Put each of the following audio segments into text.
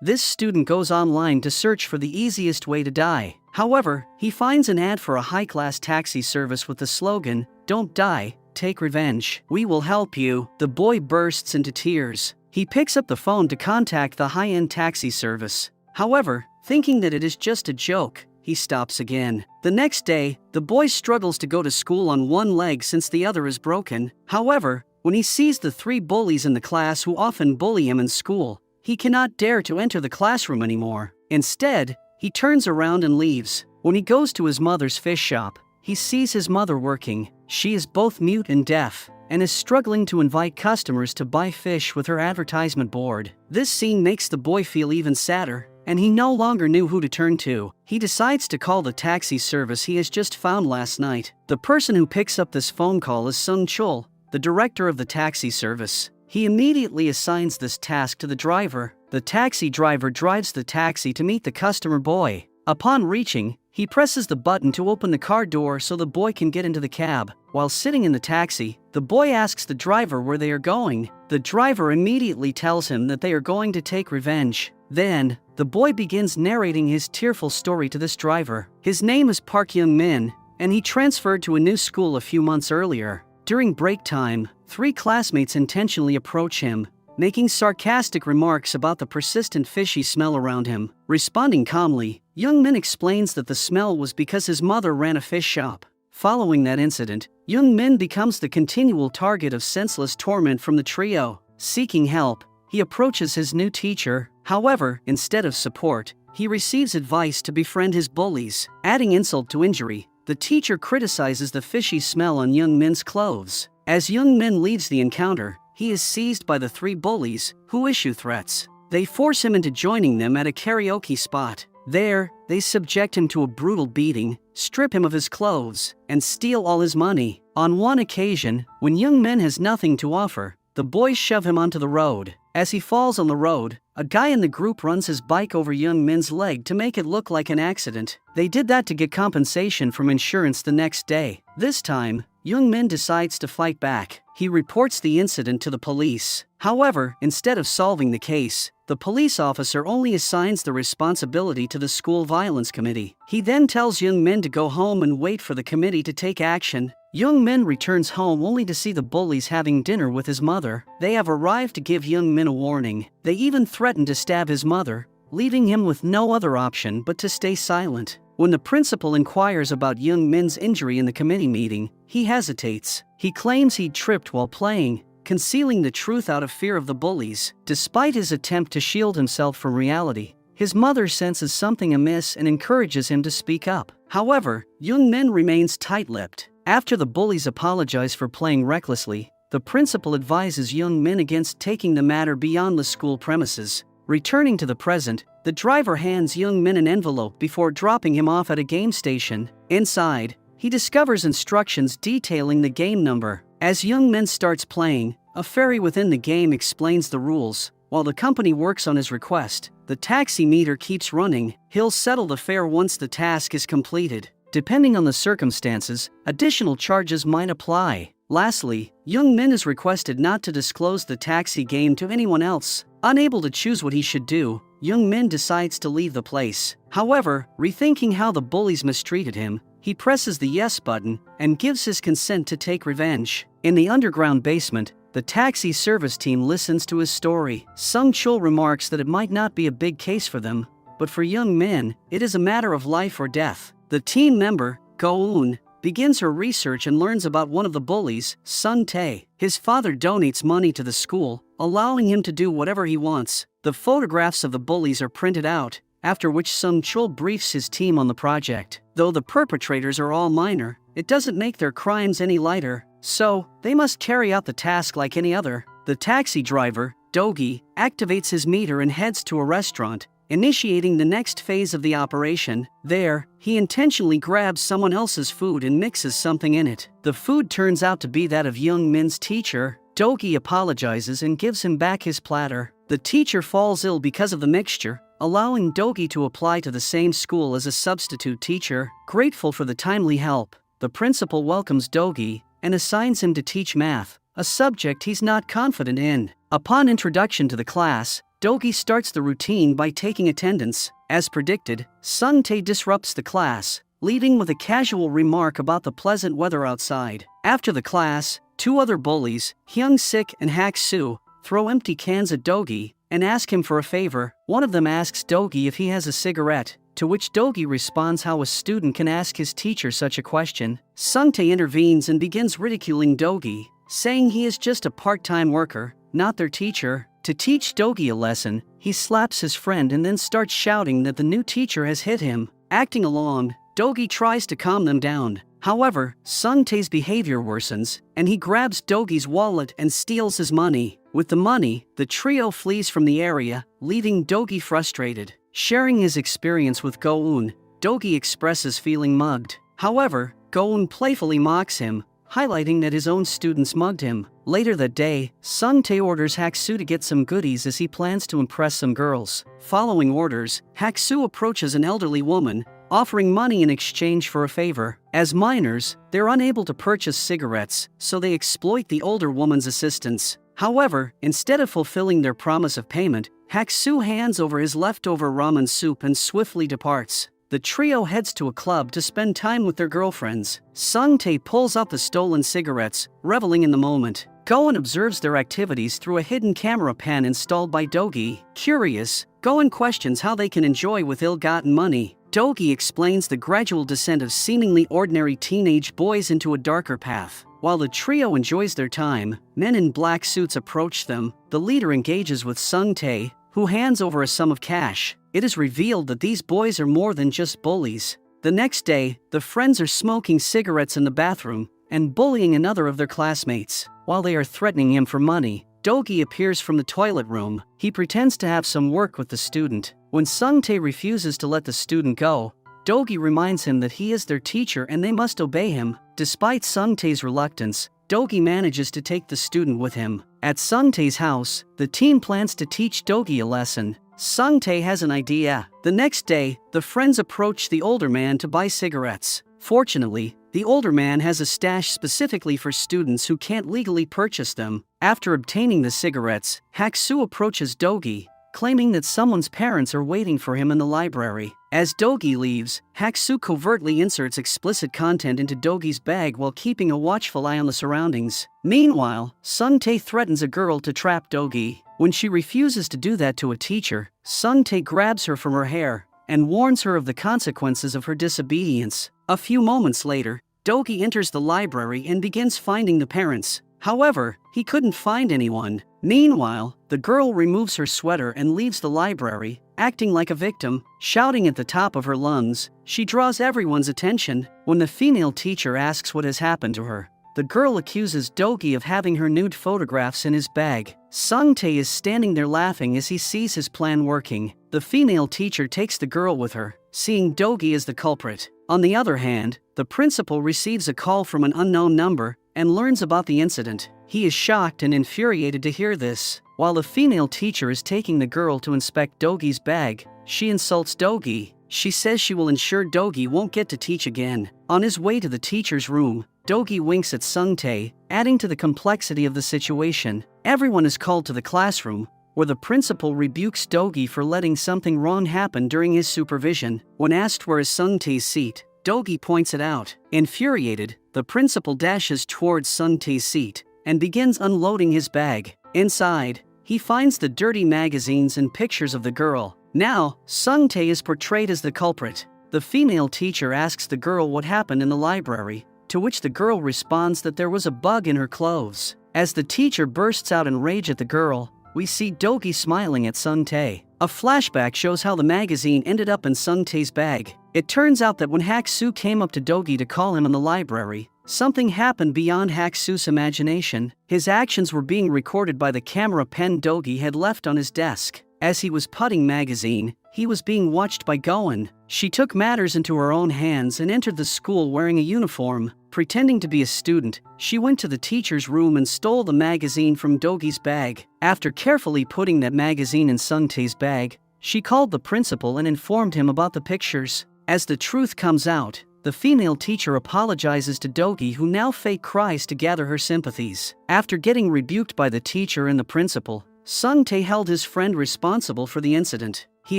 This student goes online to search for the easiest way to die. However, he finds an ad for a high-class taxi service with the slogan, "Don't die, take revenge. We will help you." The boy bursts into tears. He picks up the phone to contact the high-end taxi service. However, thinking that it is just a joke, he stops again. The next day, the boy struggles to go to school on one leg since the other is broken. However, when he sees the 3 bullies in the class who often bully him in school, he cannot dare to enter the classroom anymore. Instead, he turns around and leaves. When he goes to his mother's fish shop, he sees his mother working. She is both mute and deaf, and is struggling to invite customers to buy fish with her advertisement board. This scene makes the boy feel even sadder, and he no longer knew who to turn to. He decides to call the taxi service he has just found last night. The person who picks up this phone call is Sung Chul, the director of the taxi service. He immediately assigns this task to the driver. The taxi driver drives the taxi to meet the customer boy. Upon reaching, he presses the button to open the car door so the boy can get into the cab. While sitting in the taxi, the boy asks the driver where they are going. The driver immediately tells him that they are going to take revenge. Then, the boy begins narrating his tearful story to this driver. His name is Park Young-min, and he transferred to a new school a few months earlier. During break time, 3 classmates intentionally approach him, making sarcastic remarks about the persistent fishy smell around him. Responding calmly, Young-min explains that the smell was because his mother ran a fish shop. Following that incident, Young-min becomes the continual target of senseless torment from the trio. Seeking help, he approaches his new teacher. However, instead of support, he receives advice to befriend his bullies. Adding insult to injury, the teacher criticizes the fishy smell on Young-min's clothes. As Young-min leaves the encounter, he is seized by the 3 bullies, who issue threats. They force him into joining them at a karaoke spot. There, they subject him to a brutal beating, strip him of his clothes, and steal all his money. On one occasion, when Young-min has nothing to offer, the boys shove him onto the road. As he falls on the road, a guy in the group runs his bike over Young-min's leg to make it look like an accident. They did that to get compensation from insurance the next day. This time, Young-min decides to fight back. He reports the incident to the police. However, instead of solving the case, the police officer only assigns the responsibility to the school violence committee. He then tells Young-min to go home and wait for the committee to take action. Young-min returns home only to see the bullies having dinner with his mother. They have arrived to give Young-min a warning. They even threaten to stab his mother, leaving him with no other option but to stay silent. When the principal inquires about Young-min's injury in the committee meeting, he hesitates. He claims he tripped while playing, concealing the truth out of fear of the bullies. Despite his attempt to shield himself from reality, his mother senses something amiss and encourages him to speak up. However, Young-min remains tight-lipped. After the bullies apologize for playing recklessly, the principal advises Young-min against taking the matter beyond the school premises. Returning to the present, the driver hands Young-min an envelope before dropping him off at a game station. Inside, he discovers instructions detailing the game number. As Young-min starts playing, a fairy within the game explains the rules. While the company works on his request, the taxi meter keeps running. He'll settle the fare once the task is completed. Depending on the circumstances, additional charges might apply. Lastly, Young-min is requested not to disclose the taxi game to anyone else. Unable to choose what he should do, Young-min decides to leave the place. However, rethinking how the bullies mistreated him, he presses the yes button and gives his consent to take revenge. In the underground basement, the taxi service team listens to his story. Sung Chul remarks that it might not be a big case for them, but for Young-min, it is a matter of life or death. The team member, Go-eun, begins her research and learns about one of the bullies, Sun Tae. His father donates money to the school, allowing him to do whatever he wants. The photographs of the bullies are printed out, after which Sung Chul briefs his team on the project. Though the perpetrators are all minor, it doesn't make their crimes any lighter, so they must carry out the task like any other. The taxi driver, Dogi, activates his meter and heads to a restaurant, initiating the next phase of the operation. There, he intentionally grabs someone else's food and mixes something in it. The food turns out to be that of Young-min's teacher. Dogi apologizes and gives him back his platter. The teacher falls ill because of the mixture, allowing Dogi to apply to the same school as a substitute teacher. Grateful for the timely help, the principal welcomes Dogi and assigns him to teach math, a subject he's not confident in. Upon introduction to the class, Dogi starts the routine by taking attendance. As predicted, Sung-tae disrupts the class, leading with a casual remark about the pleasant weather outside. After the class, two other bullies, Hyung-sik and Hak-soo, throw empty cans at Dogi and ask him for a favor. One of them asks Dogi if he has a cigarette, to which Dogi responds how a student can ask his teacher such a question. Sung-tae intervenes and begins ridiculing Dogi, saying he is just a part-time worker, not their teacher. To teach Dogi a lesson, he slaps his friend and then starts shouting that the new teacher has hit him. Acting along, Dogi tries to calm them down. However, Sung-tae's behavior worsens, and he grabs Dogi's wallet and steals his money. With the money, the trio flees from the area, leaving Dogi frustrated. Sharing his experience with Go-eun, Dogi expresses feeling mugged. However, Go-eun playfully mocks him, highlighting that his own students mugged him. Later that day, Sung-tae orders Hak-soo to get some goodies as he plans to impress some girls. Following orders, Hak-soo approaches an elderly woman, offering money in exchange for a favor. As minors, they're unable to purchase cigarettes, so they exploit the older woman's assistance. However, instead of fulfilling their promise of payment, Hak-soo hands over his leftover ramen soup and swiftly departs. The trio heads to a club to spend time with their girlfriends. Sung-tae pulls out the stolen cigarettes, reveling in the moment. Go-eun observes their activities through a hidden camera pan installed by Dogi. Curious, Go-eun questions how they can enjoy with ill-gotten money. Dogi explains the gradual descent of seemingly ordinary teenage boys into a darker path. While the trio enjoys their time, men in black suits approach them. The leader engages with Sung-tae, who hands over a sum of cash. It is revealed that these boys are more than just bullies. The next day, the friends are smoking cigarettes in the bathroom and bullying another of their classmates. While they are threatening him for money, Dogi appears from the toilet room. He pretends to have some work with the student. When Sung-tae refuses to let the student go, Dogi reminds him that he is their teacher and they must obey him. Despite Sung-tae's reluctance, Dogi manages to take the student with him. At Sung-tae's house, the teen plans to teach Dogi a lesson. Sung-tae has an idea. The next day, the friends approach the older man to buy cigarettes. Fortunately, the older man has a stash specifically for students who can't legally purchase them. After obtaining the cigarettes, Hak-soo approaches Dogi, claiming that someone's parents are waiting for him in the library. As Dogi leaves, Hak-soo covertly inserts explicit content into Dogi's bag while keeping a watchful eye on the surroundings. Meanwhile, Sung-tae threatens a girl to trap Dogi. When she refuses to do that to a teacher, Sung-tae grabs her from her hair and warns her of the consequences of her disobedience. A few moments later, Dogi enters the library and begins finding the parents. However, he couldn't find anyone. Meanwhile, the girl removes her sweater and leaves the library, acting like a victim. Shouting at the top of her lungs, she draws everyone's attention. When the female teacher asks what has happened to her, the girl accuses Dogi of having her nude photographs in his bag. Sung-tae is standing there laughing as he sees his plan working. The female teacher takes the girl with her, seeing Dogi as the culprit. On the other hand, the principal receives a call from an unknown number and learns about the incident. He is shocked and infuriated to hear this. While the female teacher is taking the girl to inspect Dogi's bag, she insults Dogi. She says she will ensure Dogi won't get to teach again. On his way to the teacher's room, Dogi winks at Sung-tae, adding to the complexity of the situation. Everyone is called to the classroom, where the principal rebukes Dogi for letting something wrong happen during his supervision. When asked where is Sung-tae's seat, Dogi points it out. Infuriated, the principal dashes towards Sung-tae's seat and begins unloading his bag. Inside, he finds the dirty magazines and pictures of the girl. Now, Sung-tae is portrayed as the culprit. The female teacher asks the girl what happened in the library, to which the girl responds that there was a bug in her clothes. As the teacher bursts out in rage at the girl, we see Dogi smiling at Sung-tae. A flashback shows how the magazine ended up in Sung-tae's bag. It turns out that when Hak-soo came up to Dogi to call him in the library, something happened beyond Hak-soo's imagination. His actions were being recorded by the camera pen Dogi had left on his desk. As he was putting magazine, he was being watched by Go-eun. She took matters into her own hands and entered the school wearing a uniform. Pretending to be a student, she went to the teacher's room and stole the magazine from Dogi's bag. After carefully putting that magazine in Sung-tae's bag, she called the principal and informed him about the pictures. As the truth comes out, the female teacher apologizes to Dogi, who now fake cries to gather her sympathies. After getting rebuked by the teacher and the principal, Sun-tae held his friend responsible for the incident. He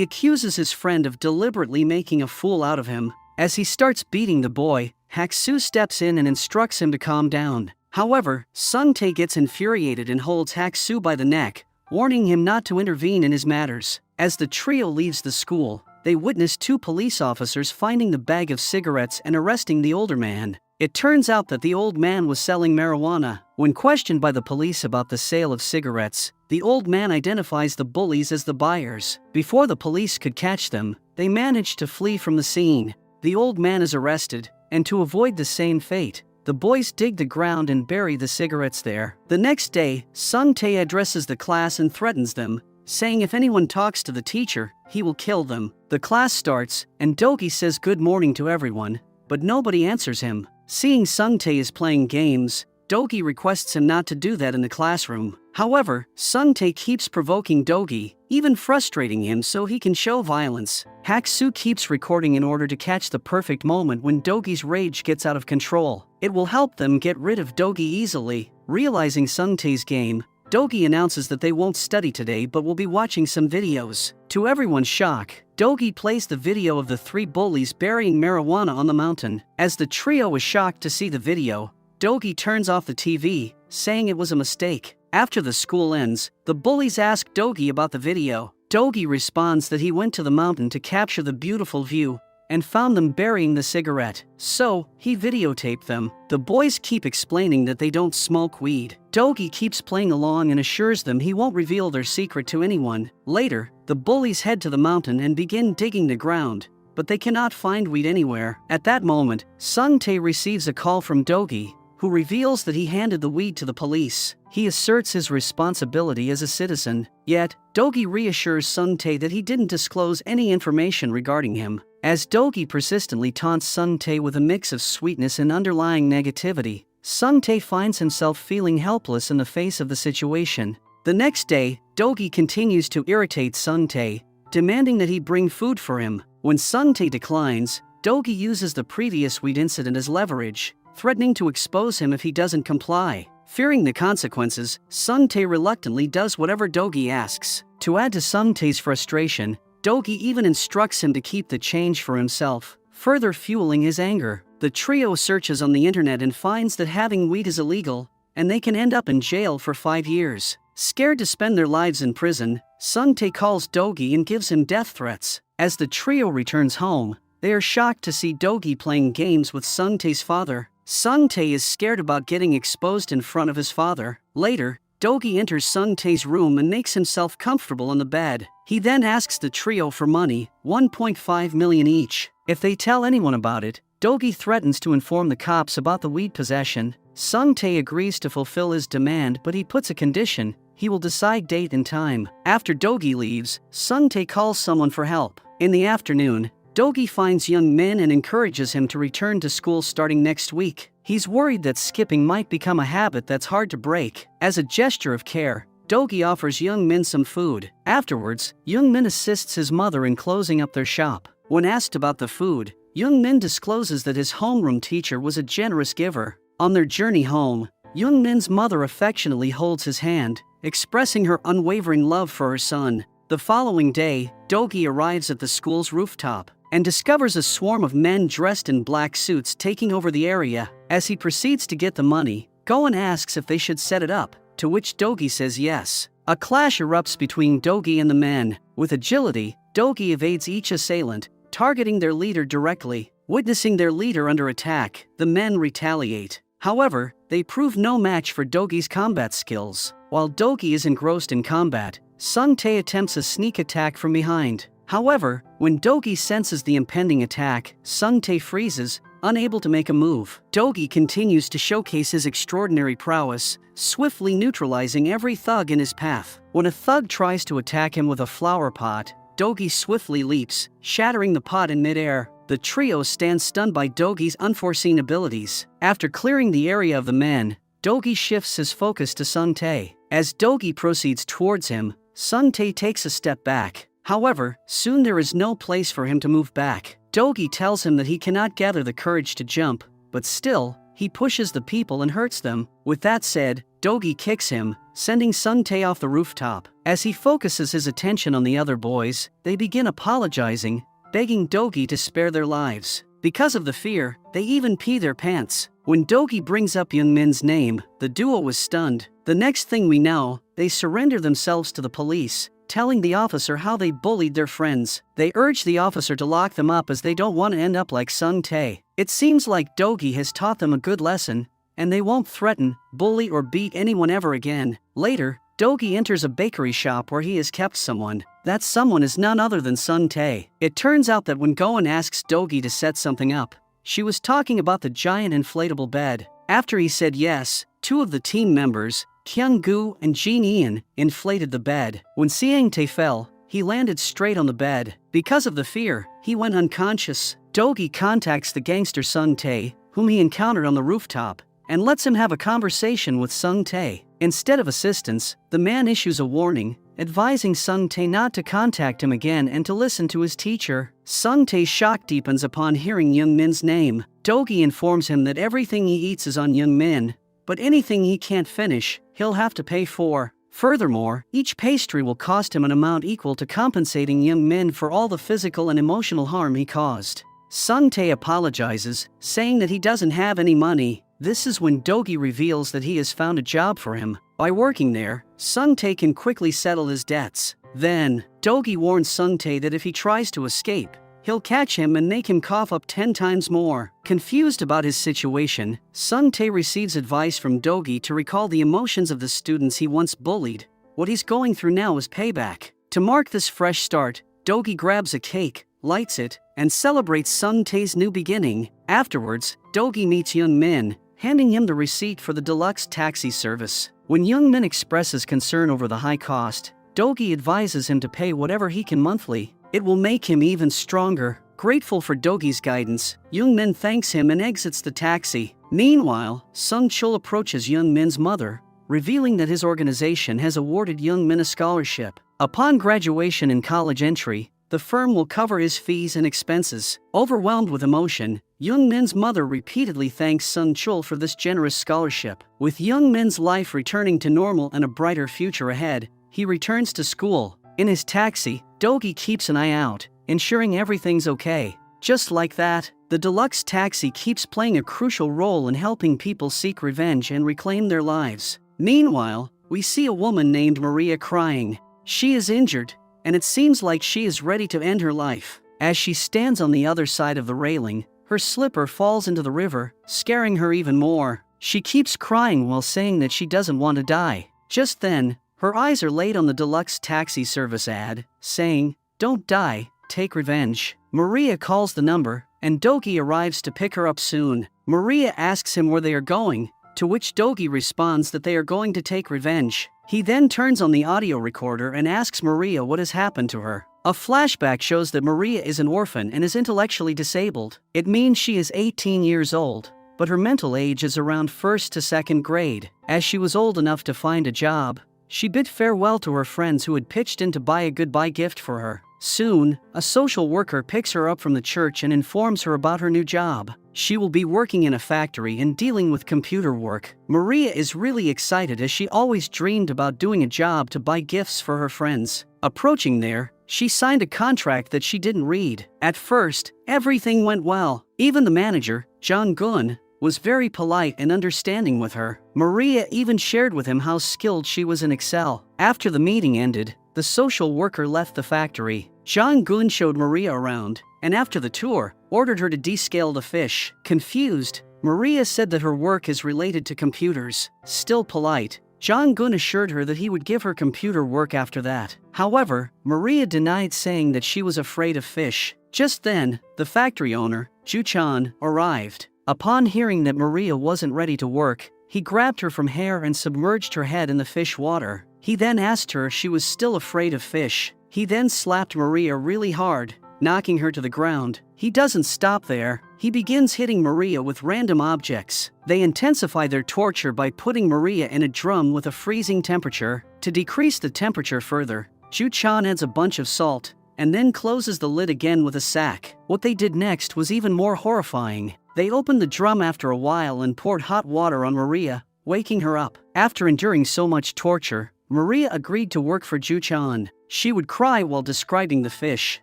accuses his friend of deliberately making a fool out of him. As he starts beating the boy, Hak-soo steps in and instructs him to calm down. However, Sun-tae gets infuriated and holds Hak-soo by the neck, warning him not to intervene in his matters. As the trio leaves the school, they witness two police officers finding the bag of cigarettes and arresting the older man. It turns out that the old man was selling marijuana. When questioned by the police about the sale of cigarettes, the old man identifies the bullies as the buyers. Before the police could catch them, they managed to flee from the scene. The old man is arrested, and to avoid the same fate, the boys dig the ground and bury the cigarettes there. The next day, Sun-tae addresses the class and threatens them, saying if anyone talks to the teacher, he will kill them. The class starts, and Dogi says good morning to everyone, but nobody answers him. Seeing Sun-tae is playing games, Dogi requests him not to do that in the classroom. However, Sun-tae keeps provoking Dogi, even frustrating him so he can show violence. Hak-soo keeps recording in order to catch the perfect moment when Dogi's rage gets out of control. It will help them get rid of Dogi easily. Realizing Sun-tae's game, Dogi announces that they won't study today but will be watching some videos. To everyone's shock, Dogi plays the video of the three bullies burying marijuana on the mountain. As the trio is shocked to see the video, Dogi turns off the TV, saying it was a mistake. After the school ends, the bullies ask Dogi about the video. Dogi responds that he went to the mountain to capture the beautiful view and found them burying the cigarette, so he videotaped them. The boys keep explaining that they don't smoke weed. Dogi keeps playing along and assures them he won't reveal their secret to anyone. Later, the bullies head to the mountain and begin digging the ground, but they cannot find weed anywhere. At that moment, Sun-tae receives a call from Dogi, who reveals that he handed the weed to the police. He asserts his responsibility as a citizen, yet Dogi reassures Sun-tae that he didn't disclose any information regarding him. As Dogi persistently taunts Sun-tae with a mix of sweetness and underlying negativity, Sun-tae finds himself feeling helpless in the face of the situation. The next day, Dogi continues to irritate Sun-tae, demanding that he bring food for him. When Sun-tae declines, Dogi uses the previous weed incident as leverage, threatening to expose him if he doesn't comply. Fearing the consequences, Sun-tae reluctantly does whatever Dogi asks. To add to Sun-tae's frustration, Dogi even instructs him to keep the change for himself, further fueling his anger. The trio searches on the internet and finds that having weed is illegal, and they can end up in jail for 5 years. Scared to spend their lives in prison, Sun-tae calls Dogi and gives him death threats. As the trio returns home, they are shocked to see Dogi playing games with Sun-tae's father. Sun-tae is scared about getting exposed in front of his father. Later, Dogi enters Sun-tae's room and makes himself comfortable on the bed. He then asks the trio for money, 1.5 million each. If they tell anyone about it, Dogi threatens to inform the cops about the weed possession. Sun-tae agrees to fulfill his demand, but he puts a condition: he will decide date and time. After Dogi leaves, Sun-tae calls someone for help. In the afternoon, Dogi finds Young Min and encourages him to return to school starting next week. He's worried that skipping might become a habit that's hard to break. As a gesture of care, Dogi offers Young Min some food. Afterwards, Young Min assists his mother in closing up their shop. When asked about the food, Young Min discloses that his homeroom teacher was a generous giver. On their journey home, Young Min's mother affectionately holds his hand, expressing her unwavering love for her son. The following day, Dogi arrives at the school's rooftop and discovers a swarm of men dressed in black suits taking over the area. As he proceeds to get the money, Gohan asks if they should set it up, to which Dogi says yes. A clash erupts between Dogi and the men. With agility, Dogi evades each assailant, targeting their leader directly. Witnessing their leader under attack, the men retaliate. However, they prove no match for Dogi's combat skills. While Dogi is engrossed in combat, Sun-tae attempts a sneak attack from behind. However, when Dogi senses the impending attack, Sun-tae freezes, unable to make a move. Dogi continues to showcase his extraordinary prowess, swiftly neutralizing every thug in his path. When a thug tries to attack him with a flower pot, Dogi swiftly leaps, shattering the pot in midair. The trio stands stunned by Dogi's unforeseen abilities. After clearing the area of the men, Dogi shifts his focus to Sun-tae. As Dogi proceeds towards him, Sun-tae takes a step back. However, soon there is no place for him to move back. Dogi tells him that he cannot gather the courage to jump, but still, he pushes the people and hurts them. With that said, Dogi kicks him, sending Sung-tae off the rooftop. As he focuses his attention on the other boys, they begin apologizing, begging Dogi to spare their lives. Because of the fear, they even pee their pants. When Dogi brings up Youngmin's name, the duo was stunned. The next thing we know, they surrender themselves to the police, telling the officer how they bullied their friends. They urge the officer to lock them up as they don't want to end up like Sung-tae. It seems like Dogi has taught them a good lesson, and they won't threaten, bully or beat anyone ever again. Later, Dogi enters a bakery shop where he has kept someone. That someone is none other than Sung-tae. It turns out that when Goen asks Dogi to set something up, she was talking about the giant inflatable bed. After he said yes, two of the team members, Kyung-gu and Jin-ian, inflated the bed. When Seung-tae fell, he landed straight on the bed. Because of the fear, he went unconscious. Dogi contacts the gangster Sung-tae, whom he encountered on the rooftop, and lets him have a conversation with Sung-tae. Instead of assistance, the man issues a warning, advising Sung-tae not to contact him again and to listen to his teacher. Sung-tae's shock deepens upon hearing Youngmin's name. Dogi informs him that everything he eats is on Youngmin, but anything he can't finish, he'll have to pay for. Furthermore, each pastry will cost him an amount equal to compensating Youngmin for all the physical and emotional harm he caused. Sung-tae apologizes, saying that he doesn't have any money. This is when Dogi reveals that he has found a job for him. By working there, Sung-tae can quickly settle his debts. Then, Dogi warns Sung-tae that if he tries to escape, he'll catch him and make him cough up 10 times more. Confused about his situation, Sung-tae receives advice from Dogi to recall the emotions of the students he once bullied. What he's going through now is payback. To mark this fresh start, Dogi grabs a cake, lights it, and celebrates Sung-tae's new beginning. Afterwards, Dogi meets Youngmin, handing him the receipt for the deluxe taxi service. When Youngmin expresses concern over the high cost, Dogi advises him to pay whatever he can monthly. It will make him even stronger. Grateful for Dogi's guidance, Youngmin thanks him and exits the taxi. Meanwhile, Sung-chul approaches Youngmin's mother, revealing that his organization has awarded Youngmin a scholarship. Upon graduation and college entry, the firm will cover his fees and expenses. Overwhelmed with emotion, Youngmin's mother repeatedly thanks Sung-chul for this generous scholarship. With Youngmin's life returning to normal and a brighter future ahead, he returns to school. In his taxi, Dogi keeps an eye out, ensuring everything's okay. Just like that, the deluxe taxi keeps playing a crucial role in helping people seek revenge and reclaim their lives. Meanwhile, we see a woman named Maria crying. She is injured, and it seems like she is ready to end her life. As she stands on the other side of the railing, her slipper falls into the river, scaring her even more. She keeps crying while saying that she doesn't want to die. Just then, her eyes are laid on the deluxe taxi service ad, saying, "Don't die, take revenge." Maria calls the number, and Dogi arrives to pick her up soon. Maria asks him where they are going, to which Dogi responds that they are going to take revenge. He then turns on the audio recorder and asks Maria what has happened to her. A flashback shows that Maria is an orphan and is intellectually disabled. It means she is 18 years old, but her mental age is around 1st to 2nd grade. As she was old enough to find a job, she bid farewell to her friends who had pitched in to buy a goodbye gift for her. Soon, a social worker picks her up from the church and informs her about her new job. She will be working in a factory and dealing with computer work. Maria is really excited as she always dreamed about doing a job to buy gifts for her friends. Approaching there, she signed a contract that she didn't read. At first, everything went well. Even the manager, Jong-gun, was very polite and understanding with her. Maria even shared with him how skilled she was in Excel. After the meeting ended, the social worker left the factory. Jong-gun showed Maria around, and after the tour, ordered her to descale the fish. Confused, Maria said that her work is related to computers. Still polite, Jong-gun assured her that he would give her computer work after that. However, Maria denied, saying that she was afraid of fish. Just then, the factory owner, Ju-chan, arrived. Upon hearing that Maria wasn't ready to work, he grabbed her from hair and submerged her head in the fish water. He then asked her if she was still afraid of fish. He then slapped Maria really hard, knocking her to the ground. He doesn't stop there. He begins hitting Maria with random objects. They intensify their torture by putting Maria in a drum with a freezing temperature. To decrease the temperature further, Ju-chan adds a bunch of salt, and then closes the lid again with a sack. What they did next was even more horrifying. They opened the drum after a while and poured hot water on Maria, waking her up. After enduring so much torture, Maria agreed to work for Ju-chan. She would cry while describing the fish.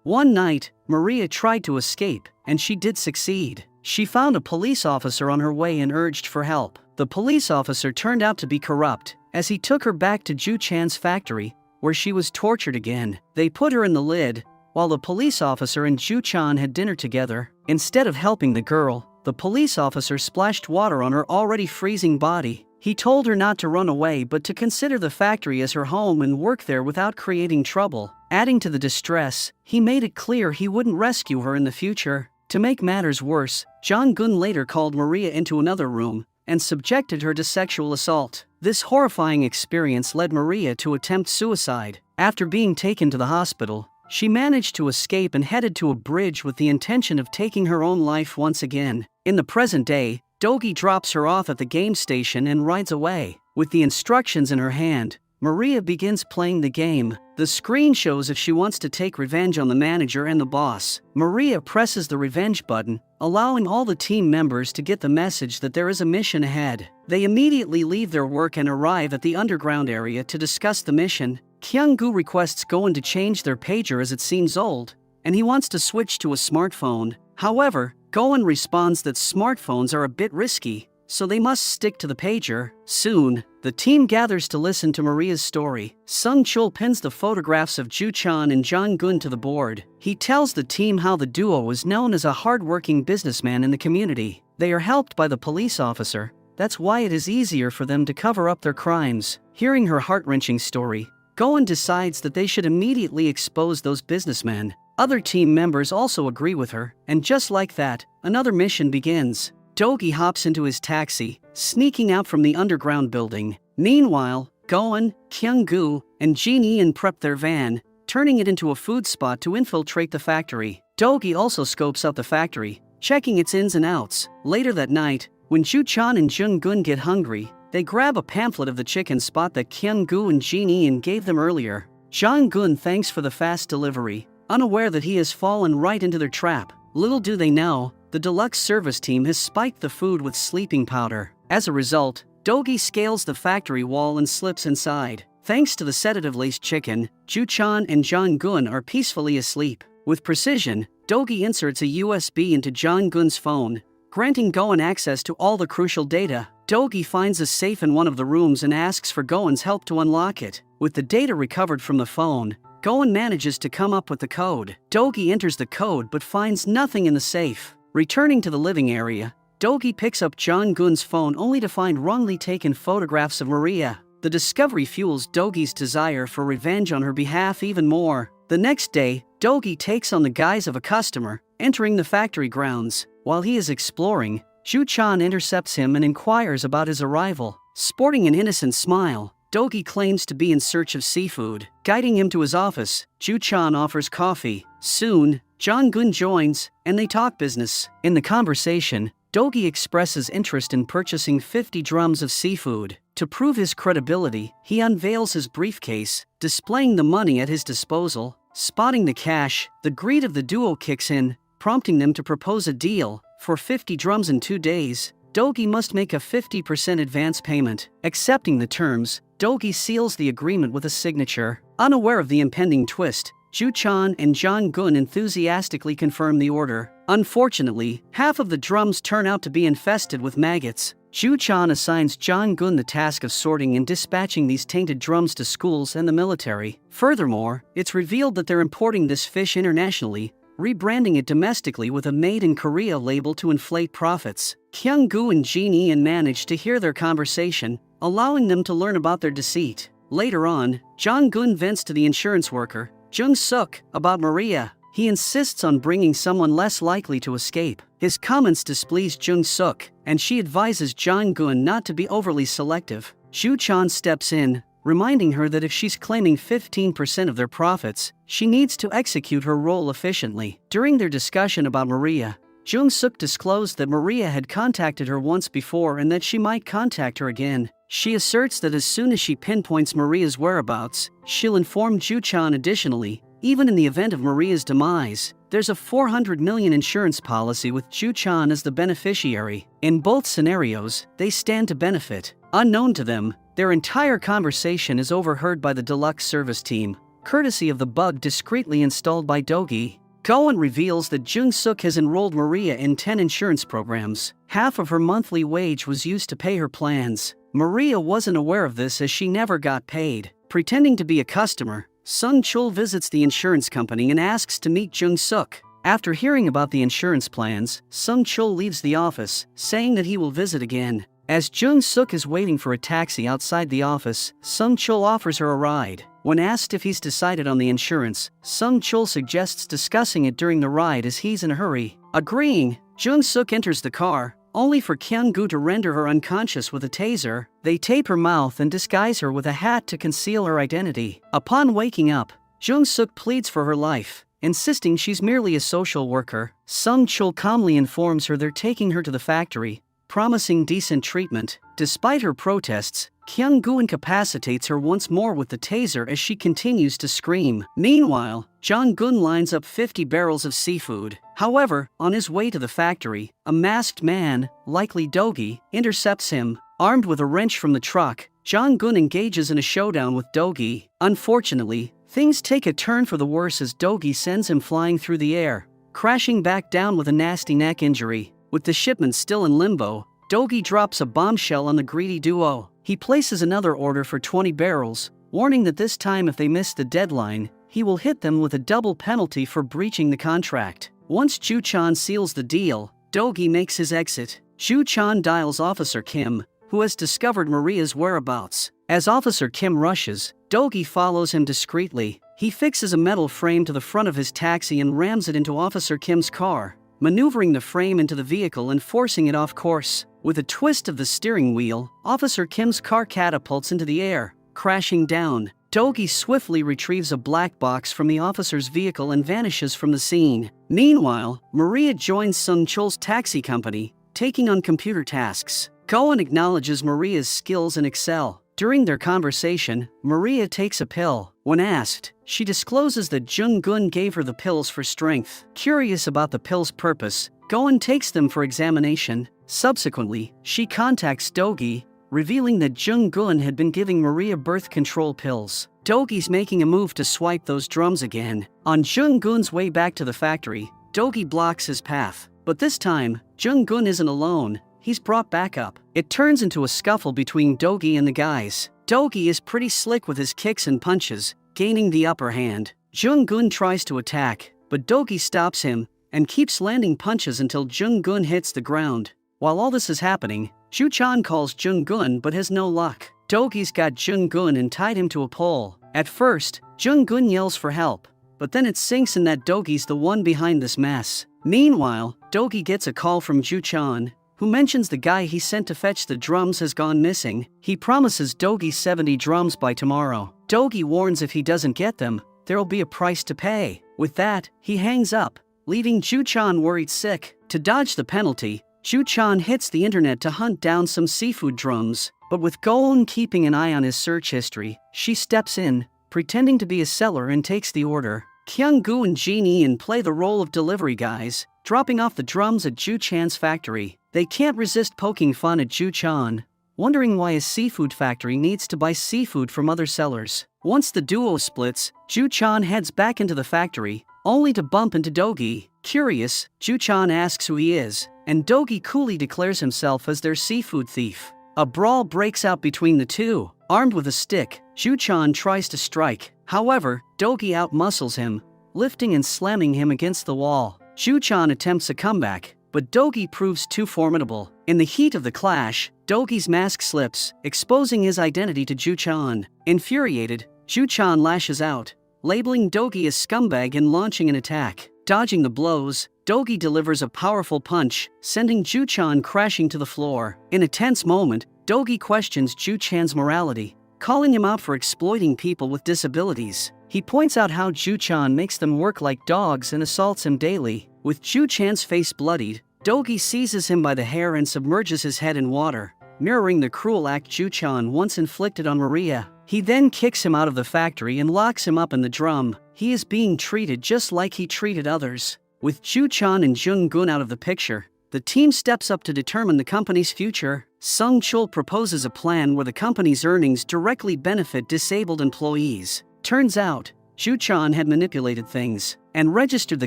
One night, Maria tried to escape, and she did succeed. She found a police officer on her way and urged for help. The police officer turned out to be corrupt, as he took her back to Ju-chan's factory, where she was tortured again. They put her in the lid, while the police officer and Ju-chan had dinner together. Instead of helping the girl, the police officer splashed water on her already freezing body. He told her not to run away but to consider the factory as her home and work there without creating trouble. Adding to the distress, he made it clear he wouldn't rescue her in the future. To make matters worse, Jong-gun later called Maria into another room and subjected her to sexual assault. This horrifying experience led Maria to attempt suicide. After being taken to the hospital, she managed to escape and headed to a bridge with the intention of taking her own life once again. In the present day, Dogi drops her off at the game station and rides away. With the instructions in her hand, Maria begins playing the game. The screen shows if she wants to take revenge on the manager and the boss. Maria presses the revenge button, allowing all the team members to get the message that there is a mission ahead. They immediately leave their work and arrive at the underground area to discuss the mission. Kyung-gu requests Goen to change their pager as it seems old, and he wants to switch to a smartphone. However, Goen responds that smartphones are a bit risky, so they must stick to the pager. Soon, the team gathers to listen to Maria's story. Sung-chul pins the photographs of Ju-chan and Jong-gun to the board. He tells the team how the duo is known as a hard-working businessman in the community. They are helped by the police officer. That's why it is easier for them to cover up their crimes. Hearing her heart-wrenching story, Goen decides that they should immediately expose those businessmen. Other team members also agree with her, and just like that, another mission begins. Dogi hops into his taxi, sneaking out from the underground building. Meanwhile, Goen, Kyung-gu, and Jin-Ian prep their van, turning it into a food spot to infiltrate the factory. Dogi also scopes out the factory, checking its ins and outs. Later that night, when Ju-chan and Jung-gun get hungry, they grab a pamphlet of the chicken spot that Kyung-gu and Jin-Ian gave them earlier. Jong-gun thanks for the fast delivery, unaware that he has fallen right into their trap. Little do they know, the deluxe service team has spiked the food with sleeping powder. As a result, Dogi scales the factory wall and slips inside. Thanks to the sedative-laced chicken, Ju-chan and Jong-gun are peacefully asleep. With precision, Dogi inserts a USB into Jong-gun's phone, granting Goen access to all the crucial data. Dogi finds a safe in one of the rooms and asks for Goen's help to unlock it. With the data recovered from the phone, Goen manages to come up with the code. Dogi enters the code but finds nothing in the safe. Returning to the living area, Dogi picks up Jong-gun's phone only to find wrongly taken photographs of Maria. The discovery fuels Dogi's desire for revenge on her behalf even more. The next day, Dogi takes on the guise of a customer, entering the factory grounds. While he is exploring, Ju-chan intercepts him and inquires about his arrival. Sporting an innocent smile, Dogi claims to be in search of seafood. Guiding him to his office, Ju-chan offers coffee. Soon, Jong-gun joins, and they talk business. In the conversation, Dogi expresses interest in purchasing 50 drums of seafood. To prove his credibility, he unveils his briefcase, displaying the money at his disposal. Spotting the cash, the greed of the duo kicks in, prompting them to propose a deal. For 50 drums in 2 days, Dogi must make a 50% advance payment. Accepting the terms, Dogi seals the agreement with a signature. Unaware of the impending twist, Ju-chan and Jong-gun enthusiastically confirm the order. Unfortunately, half of the drums turn out to be infested with maggots. Ju-chan assigns Jong-gun the task of sorting and dispatching these tainted drums to schools and the military. Furthermore, it's revealed that they're importing this fish internationally, rebranding it domestically with a Made in Korea label to inflate profits. Kyung-gu and Jin-Ian manage to hear their conversation, allowing them to learn about their deceit. Later on, Jong-gun vents to the insurance worker, Jung-suk, about Maria. He insists on bringing someone less likely to escape. His comments displease Jung-suk, and she advises Jong-gun not to be overly selective. Ju-chan steps in, reminding her that if she's claiming 15% of their profits, she needs to execute her role efficiently. During their discussion about Maria, Jung-suk disclosed that Maria had contacted her once before and that she might contact her again. She asserts that as soon as she pinpoints Maria's whereabouts, she'll inform Ju-chan. Additionally, even in the event of Maria's demise, there's a 400 million insurance policy with Ju-chan as the beneficiary. In both scenarios, they stand to benefit. Unknown to them, their entire conversation is overheard by the deluxe service team, courtesy of the bug discreetly installed by Dogi. Goen reveals that Jung-suk has enrolled Maria in 10 insurance programs. Half of her monthly wage was used to pay her plans. Maria wasn't aware of this as she never got paid. Pretending to be a customer, Sung Chul visits the insurance company and asks to meet Jung-suk. After hearing about the insurance plans, Sung Chul leaves the office, saying that he will visit again. As Jung-suk is waiting for a taxi outside the office, Sung Chul offers her a ride. When asked if he's decided on the insurance, Sung Chul suggests discussing it during the ride as he's in a hurry. Agreeing, Jung-suk enters the car, only for Kyung-gu to render her unconscious with a taser. They tape her mouth and disguise her with a hat to conceal her identity. Upon waking up, Jung-suk pleads for her life, insisting she's merely a social worker. Sung Chul calmly informs her they're taking her to the factory, promising decent treatment. Despite her protests, Kyung-gu incapacitates her once more with the taser as she continues to scream. Meanwhile, Jong-gun lines up 50 barrels of seafood. However, on his way to the factory, a masked man, likely Dogi, intercepts him. Armed with a wrench from the truck, Jong-gun engages in a showdown with Dogi. Unfortunately, things take a turn for the worse as Dogi sends him flying through the air, crashing back down with a nasty neck injury. With the shipment still in limbo, Dogi drops a bombshell on the greedy duo. He places another order for 20 barrels, warning that this time if they miss the deadline, he will hit them with a double penalty for breaching the contract. Once Ju-chan seals the deal, Dogi makes his exit. Ju-chan dials Officer Kim, who has discovered Maria's whereabouts. As Officer Kim rushes, Dogi follows him discreetly. He fixes a metal frame to the front of his taxi and rams it into Officer Kim's car, maneuvering the frame into the vehicle and forcing it off course. With a twist of the steering wheel, Officer Kim's car catapults into the air, crashing down. Dogi swiftly retrieves a black box from the officer's vehicle and vanishes from the scene. Meanwhile, Maria joins Sung Chul's taxi company, taking on computer tasks. Goen acknowledges Maria's skills in Excel. During their conversation, Maria takes a pill. When asked, she discloses that Jung-gun gave her the pills for strength. Curious about the pills' purpose, Goen takes them for examination. Subsequently, she contacts Dogi, revealing that Jung-gun had been giving Maria birth control pills. Dogi's making a move to swipe those drums again. On Jung-gun's way back to the factory, Dogi blocks his path. But this time, Jung-gun isn't alone. He's brought back up. It turns into a scuffle between Dogi and the guys. Dogi is pretty slick with his kicks and punches, gaining the upper hand. Jung-gun tries to attack, but Dogi stops him and keeps landing punches until Jung-gun hits the ground. While all this is happening, Ju-chan calls Jung-gun but has no luck. Dogi's got Jung-gun and tied him to a pole. At first, Jung-gun yells for help, but then it sinks in that Dogi's the one behind this mess. Meanwhile, Dogi gets a call from Ju-chan, who mentions the guy he sent to fetch the drums has gone missing. He promises Dogi 70 drums by tomorrow. Dogi warns if he doesn't get them, there'll be a price to pay. With that, he hangs up, leaving Ju-chan worried sick. To dodge the penalty, Ju-chan hits the internet to hunt down some seafood drums, but with Goen keeping an eye on his search history, she steps in, pretending to be a seller and takes the order. Kyung-gu and Jin-in play the role of delivery guys, dropping off the drums at Ju-chan's factory. They can't resist poking fun at Ju-chan, wondering why a seafood factory needs to buy seafood from other sellers. Once the duo splits, Ju-chan heads back into the factory, only to bump into Dogi. Curious, Ju-chan asks who he is, and Dogi coolly declares himself as their seafood thief. A brawl breaks out between the two. Armed with a stick, Ju-chan tries to strike. However, Dogi outmuscles him, lifting and slamming him against the wall. Ju-chan attempts a comeback, but Dogi proves too formidable. In the heat of the clash, Dogi's mask slips, exposing his identity to Ju-chan. Infuriated, Ju-chan lashes out, labeling Dogi as scumbag and launching an attack. Dodging the blows, Dogi delivers a powerful punch, sending Ju-chan crashing to the floor. In a tense moment, Dogi questions Ju-chan's morality, calling him out for exploiting people with disabilities. He points out how Ju-chan makes them work like dogs and assaults him daily. With Ju-chan's face bloodied, Dogi seizes him by the hair and submerges his head in water, mirroring the cruel act Ju-chan once inflicted on Maria. He then kicks him out of the factory and locks him up in the drum. He is being treated just like he treated others. With Ju-chan and Jung-gun out of the picture, The team steps up to determine the company's future. Sung Chul proposes a plan where the company's earnings directly benefit disabled employees. Turns out, Zhu had manipulated things and registered the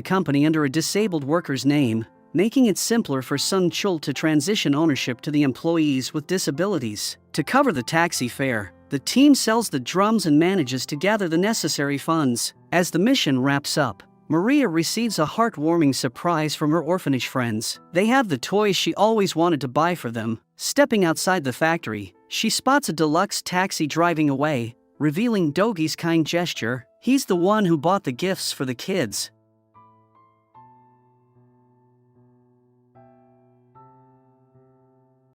company under a disabled worker's name, making it simpler for Sung Chul to transition ownership to the employees with disabilities. To cover the taxi fare, the team sells the drums and manages to gather the necessary funds. As the mission wraps up, Maria receives a heartwarming surprise from her orphanage friends. They have the toys she always wanted to buy for them. Stepping outside the factory, she spots a deluxe taxi driving away, revealing Dogi's kind gesture. He's the one who bought the gifts for the kids.